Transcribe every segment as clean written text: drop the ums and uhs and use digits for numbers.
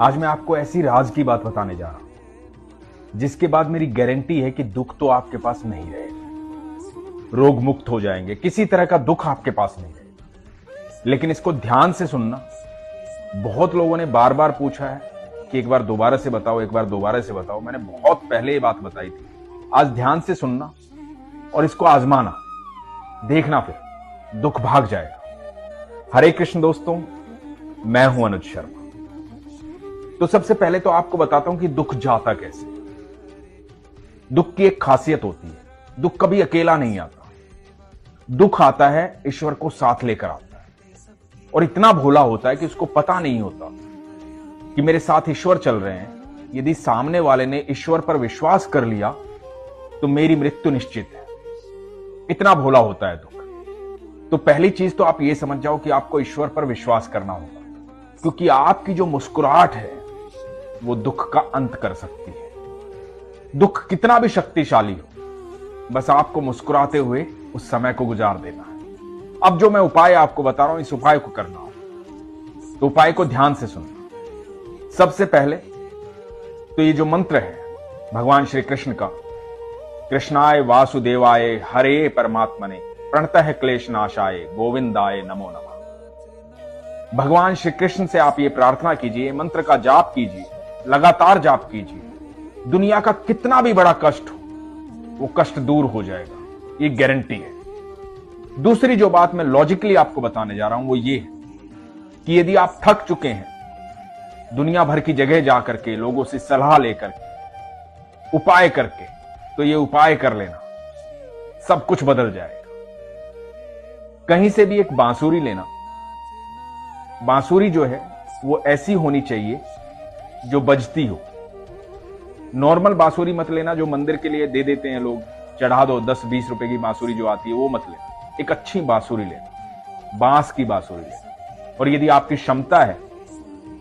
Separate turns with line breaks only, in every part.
आज मैं आपको ऐसी राज की बात बताने जा रहा हूं जिसके बाद मेरी गारंटी है कि दुख तो आपके पास नहीं रहेगा, रोग मुक्त हो जाएंगे, किसी तरह का दुख आपके पास नहीं रहेगा। लेकिन इसको ध्यान से सुनना। बहुत लोगों ने बार बार पूछा है कि एक बार दोबारा से बताओ, एक बार दोबारा से बताओ। मैंने बहुत पहले ये बात बताई थी। आज ध्यान से सुनना और इसको आजमाना, देखना, फिर दुख भाग जाएगा। हरे कृष्ण दोस्तों, मैं हूं अनुज शर्मा। तो सबसे पहले तो आपको बताता हूं कि दुख जाता कैसे। दुख की एक खासियत होती है, दुख कभी अकेला नहीं आता। दुख आता है ईश्वर को साथ लेकर आता है, और इतना भोला होता है कि उसको पता नहीं होता कि मेरे साथ ईश्वर चल रहे हैं। यदि सामने वाले ने ईश्वर पर विश्वास कर लिया तो मेरी मृत्यु निश्चित है। इतना भोला होता है दुख। तो पहली चीज तो आप यह समझ जाओ कि आपको ईश्वर पर विश्वास करना होगा, क्योंकि आपकी जो मुस्कुराहट है वो दुख का अंत कर सकती है। दुख कितना भी शक्तिशाली हो, बस आपको मुस्कुराते हुए उस समय को गुजार देना है। अब जो मैं उपाय आपको बता रहा हूं, इस उपाय को करना हो तो उपाय को ध्यान से सुनना। सबसे पहले तो ये जो मंत्र है भगवान श्री कृष्ण का, कृष्णाय वासुदेवाय हरे परमात्मने प्रणतः क्लेश नाशाय गोविंदाय नमो नमः। भगवान श्री कृष्ण से आप ये प्रार्थना कीजिए, मंत्र का जाप कीजिए, लगातार जाप कीजिए। दुनिया का कितना भी बड़ा कष्ट हो, वो कष्ट दूर हो जाएगा, ये गारंटी है। दूसरी जो बात मैं लॉजिकली आपको बताने जा रहा हूं वो ये है कि यदि आप थक चुके हैं दुनिया भर की जगह जाकर के, लोगों से सलाह लेकर के, उपाय करके, तो ये उपाय कर लेना, सब कुछ बदल जाएगा। कहीं से भी एक बांसुरी लेना। बांसुरी जो है वो ऐसी होनी चाहिए जो बजती हो। नॉर्मल बांसुरी मत लेना जो मंदिर के लिए दे देते हैं लोग, चढ़ा दो 10-20 रुपए की बांसुरी जो आती है, वो मत लेना। एक अच्छी बांसुरी लेना, बांस की बांसुरी लेना। और यदि आपकी क्षमता है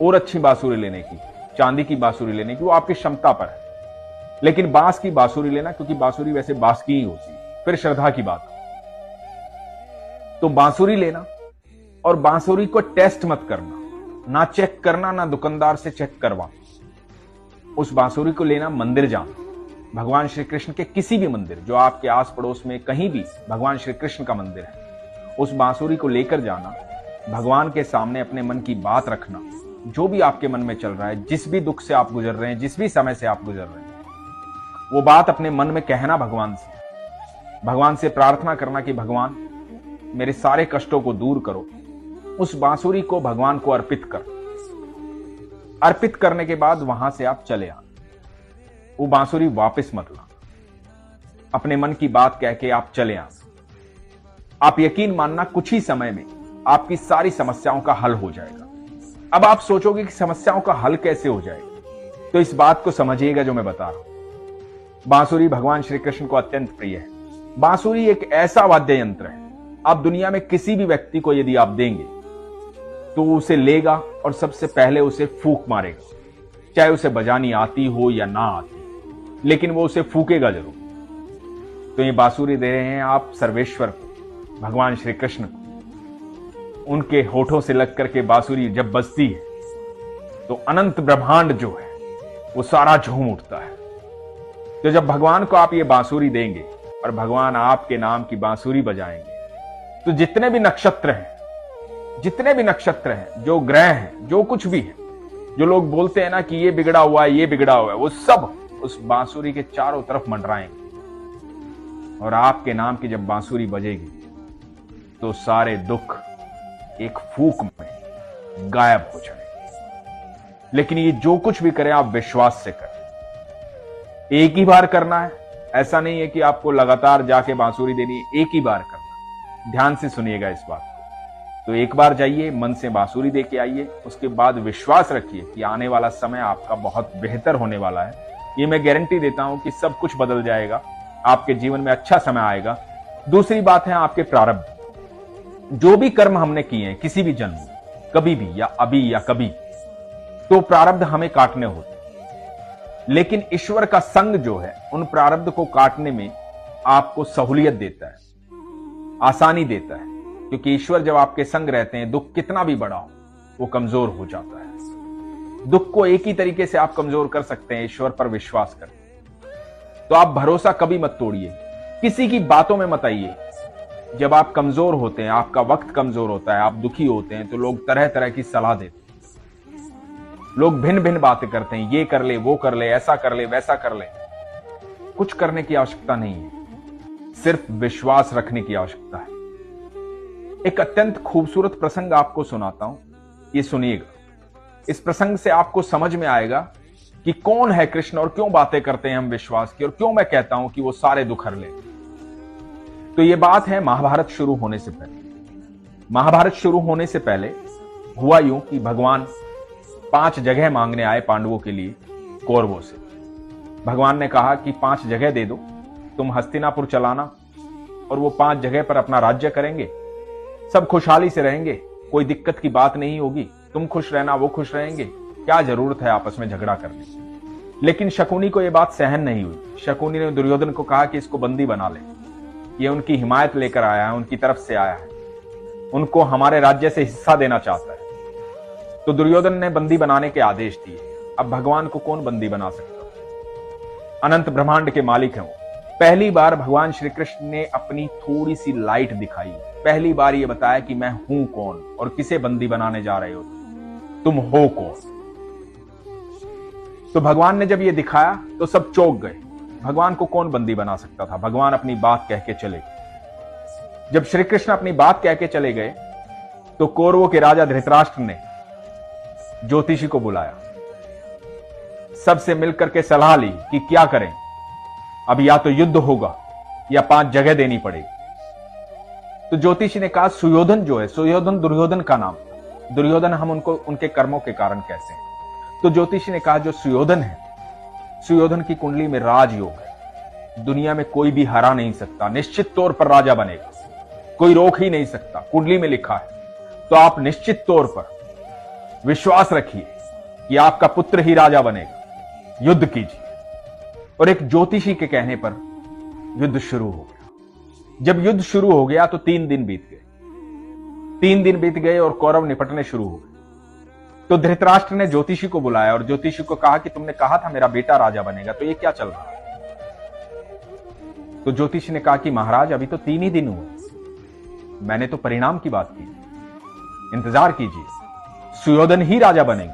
और अच्छी बांसुरी लेने की, चांदी की बांसुरी लेने की, वो आपकी क्षमता पर है, लेकिन बांस की बांसुरी लेना, क्योंकि बांसुरी वैसे बांस की ही होती है। फिर श्रद्धा की बात। तो बांसुरी लेना, और बांसुरी को टेस्ट मत करना, ना चेक करना, ना दुकानदार से चेक करवा। उस बांसुरी को लेना, मंदिर जाना, भगवान श्री कृष्ण के किसी भी मंदिर जो आपके आस पड़ोस में कहीं भी भगवान श्री कृष्ण का मंदिर है, उस बांसुरी को लेकर जाना, भगवान के सामने अपने मन की बात रखना, जो भी आपके मन में चल रहा है, जिस भी दुख से आप गुजर रहे हैं, जिस भी समय से आप गुजर रहे हैं, वो बात अपने मन में कहना भगवान से प्रार्थना करना कि भगवान मेरे सारे कष्टों को दूर करो। उस बांसुरी को भगवान को अर्पित कर। अर्पित करने के बाद वहां से आप चले आना, वो बांसुरी वापस मत लाना। अपने मन की बात कह के आप चले आना। आप यकीन मानना, कुछ ही समय में आपकी सारी समस्याओं का हल हो जाएगा। अब आप सोचोगे कि समस्याओं का हल कैसे हो जाएगा, तो इस बात को समझिएगा जो मैं बता रहा हूं। बांसुरी भगवान श्री कृष्ण को अत्यंत प्रिय है। बांसुरी एक ऐसा वाद्य यंत्र है, आप दुनिया में किसी भी व्यक्ति को यदि आप देंगे तो उसे लेगा और सबसे पहले उसे फूंक मारेगा, चाहे उसे बजानी आती हो या ना आती, लेकिन वो उसे फूकेगा जरूर। तो ये बांसुरी दे रहे हैं आप सर्वेश्वर को, भगवान श्री कृष्ण को। उनके होठों से लग करके बांसुरी जब बजती है तो अनंत ब्रह्मांड जो है वो सारा झूम उठता है। तो जब भगवान को आप ये बांसुरी देंगे और भगवान आपके नाम की बांसुरी बजाएंगे, तो जितने भी नक्षत्र हैं, जो ग्रह हैं, जो कुछ भी है, जो लोग बोलते हैं ना कि ये बिगड़ा हुआ है, ये बिगड़ा हुआ है, वो सब उस बांसुरी के चारों तरफ मंडराएंगे। और आपके नाम की जब बांसुरी बजेगी तो सारे दुख एक फूंक में गायब हो जाएंगे। लेकिन ये जो कुछ भी करें आप विश्वास से करें। एक ही बार करना है, ऐसा नहीं है कि आपको लगातार जाके बांसुरी देनी है, एक ही बार करना। ध्यान से सुनिएगा इस बात को। तो एक बार जाइए, मन से बांसुरी दे के आइए, उसके बाद विश्वास रखिए कि आने वाला समय आपका बहुत बेहतर होने वाला है। ये मैं गारंटी देता हूं कि सब कुछ बदल जाएगा, आपके जीवन में अच्छा समय आएगा। दूसरी बात है आपके प्रारब्ध। जो भी कर्म हमने किए हैं किसी भी जन्म में, कभी भी या अभी या कभी, तो प्रारब्ध हमें काटने होते हैं। लेकिन ईश्वर का संग जो है उन प्रारब्ध को काटने में आपको सहूलियत देता है, आसानी देता है। क्योंकि ईश्वर जब आपके संग रहते हैं, दुख कितना भी बड़ा हो वो कमजोर हो जाता है। दुख को एक ही तरीके से आप कमजोर कर सकते हैं, ईश्वर पर विश्वास करके। तो आप भरोसा कभी मत तोड़िए, किसी की बातों में मत आइए। जब आप कमजोर होते हैं, आपका वक्त कमजोर होता है, आप दुखी होते हैं, तो लोग तरह तरह की सलाह देते हैं। लोग भिन्न भिन्न बातें करते हैं, ये कर ले, वो कर ले, ऐसा कर ले, वैसा कर ले। कुछ करने की आवश्यकता नहीं है, सिर्फ विश्वास रखने की आवश्यकता है। एक अत्यंत खूबसूरत प्रसंग आपको सुनाता हूं, ये सुनिएगा। इस प्रसंग से आपको समझ में आएगा कि कौन है कृष्ण और क्यों बातें करते हैं हम विश्वास की, और क्यों मैं कहता हूं कि वो सारे दुख हर ले। तो ये बात है महाभारत शुरू होने से पहले। महाभारत शुरू होने से पहले हुआ यूं कि भगवान 5 जगह मांगने आए पांडवों के लिए कौरवों से। भगवान ने कहा कि 5 जगह दे दो, तुम हस्तिनापुर चलाना, और वो 5 जगह पर अपना राज्य करेंगे, सब खुशहाली से रहेंगे, कोई दिक्कत की बात नहीं होगी, तुम खुश रहना, वो खुश रहेंगे, क्या जरूरत है आपस में झगड़ा करने की। लेकिन शकुनी को यह बात सहन नहीं हुई। शकुनी ने दुर्योधन को कहा कि इसको बंदी बना ले, ये उनकी हिमायत लेकर आया है, उनकी तरफ से आया है, उनको हमारे राज्य से हिस्सा देना चाहता है। तो दुर्योधन ने बंदी बनाने के आदेश दिए। अब भगवान को कौन बंदी बना सकता? अनंत ब्रह्मांड के मालिक हैं वो। पहली बार भगवान श्री कृष्ण ने अपनी थोड़ी सी लाइट दिखाई, पहली बार ये बताया कि मैं हूं कौन और किसे बंदी बनाने जा रहे हो, तुम हो कौन। तो भगवान ने जब ये दिखाया तो सब चौंक गए। भगवान को कौन बंदी बना सकता था? भगवान अपनी बात कह के चले गए। जब श्री कृष्ण अपनी बात कह के चले गए तो कौरवों के राजा धृतराष्ट्र ने ज्योतिषी को बुलाया, सबसे मिलकर के सलाह ली कि क्या करें। अब या तो युद्ध होगा या 5 जगह देनी पड़ेगी। तो ज्योतिषी ने कहा सुयोधन जो है, सुयोधन दुर्योधन का नाम था, दुर्योधन हम उनको उनके कर्मों के कारण कहते हैं। तो ज्योतिषी ने कहा जो सुयोधन है, सुयोधन की कुंडली में राजयोग है, दुनिया में कोई भी हरा नहीं सकता, निश्चित तौर पर राजा बनेगा, कोई रोक ही नहीं सकता, कुंडली में लिखा है। तो आप निश्चित तौर पर विश्वास रखिए कि आपका पुत्र ही राजा बनेगा, युद्ध कीजिए। और एक ज्योतिषी के कहने पर युद्ध शुरू हो गया। जब युद्ध शुरू हो गया तो 3 दिन बीत गए। 3 दिन बीत गए और कौरव निपटने शुरू हो गए। तो धृतराष्ट्र ने ज्योतिषी को बुलाया और ज्योतिषी को कहा कि तुमने कहा था मेरा बेटा राजा बनेगा, तो ये क्या चल रहा है? तो ज्योतिषी ने कहा कि महाराज अभी तो 3 ही दिन हुए, मैंने तो परिणाम की बात की, इंतजार कीजिए, सुयोधन ही राजा बनेंगे।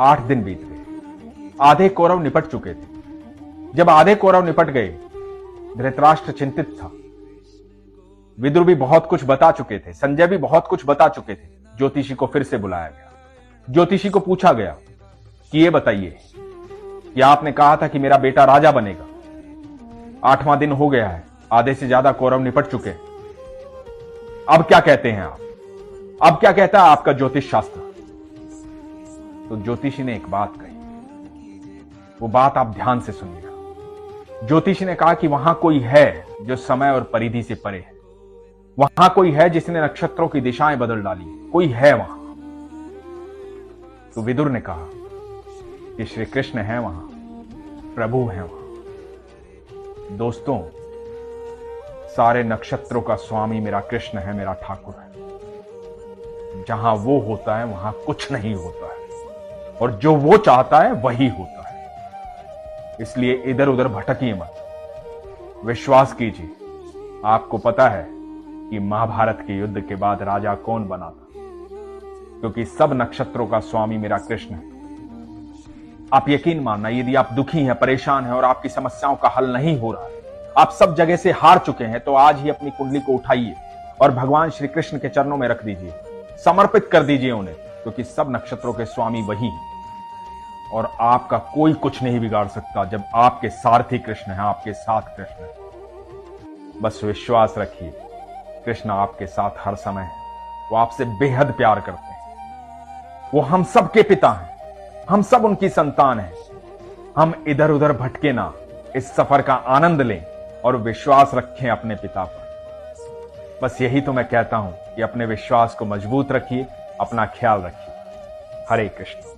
8 दिन बीत गए, आधे कौरव निपट चुके थे। जब आधे कौरव निपट गए, धृतराष्ट्र चिंतित था। विदुर भी बहुत कुछ बता चुके थे, संजय भी बहुत कुछ बता चुके थे। ज्योतिषी को फिर से बुलाया गया। ज्योतिषी को पूछा गया कि ये बताइए कि आपने कहा था कि मेरा बेटा राजा बनेगा, 8वां दिन हो गया है, आधे से ज्यादा कौरव निपट चुके, अब क्या कहते हैं आप? अब क्या कहता है आपका ज्योतिष शास्त्र? तो ज्योतिषी ने एक बात कही, वो बात आप ध्यान से सुनिएगा। ज्योतिषी ने कहा कि वहां कोई है जो समय और परिधि से परे है, वहां कोई है जिसने नक्षत्रों की दिशाएं बदल डाली, कोई है वहां। तो विदुर ने कहा कि श्री कृष्ण है वहां, प्रभु है वहां। दोस्तों, सारे नक्षत्रों का स्वामी मेरा कृष्ण है, मेरा ठाकुर है। जहां वो होता है वहां कुछ नहीं होता है, और जो वो चाहता है वही होता है। इसलिए इधर उधर भटकिए मत, विश्वास कीजिए। आपको पता है कि महाभारत के युद्ध के बाद राजा कौन बना था? क्योंकि सब नक्षत्रों का स्वामी मेरा कृष्ण है। आप यकीन मानना, यदि आप दुखी हैं, परेशान हैं और आपकी समस्याओं का हल नहीं हो रहा है, आप सब जगह से हार चुके हैं, तो आज ही अपनी कुंडली को उठाइए और भगवान श्री कृष्ण के चरणों में रख दीजिए, समर्पित कर दीजिए उन्हें, क्योंकि सब नक्षत्रों के स्वामी वही हैं और आपका कोई कुछ नहीं बिगाड़ सकता जब आपके सारथी कृष्ण है, आपके साथ कृष्ण है। बस विश्वास रखिए, कृष्ण आपके साथ हर समय है। वो आपसे बेहद प्यार करते हैं। वो हम सब के पिता हैं, हम सब उनकी संतान हैं। हम इधर उधर भटके ना, इस सफर का आनंद लें और विश्वास रखें अपने पिता पर। बस यही तो मैं कहता हूं कि अपने विश्वास को मजबूत रखिए, अपना ख्याल रखिए। हरे कृष्ण।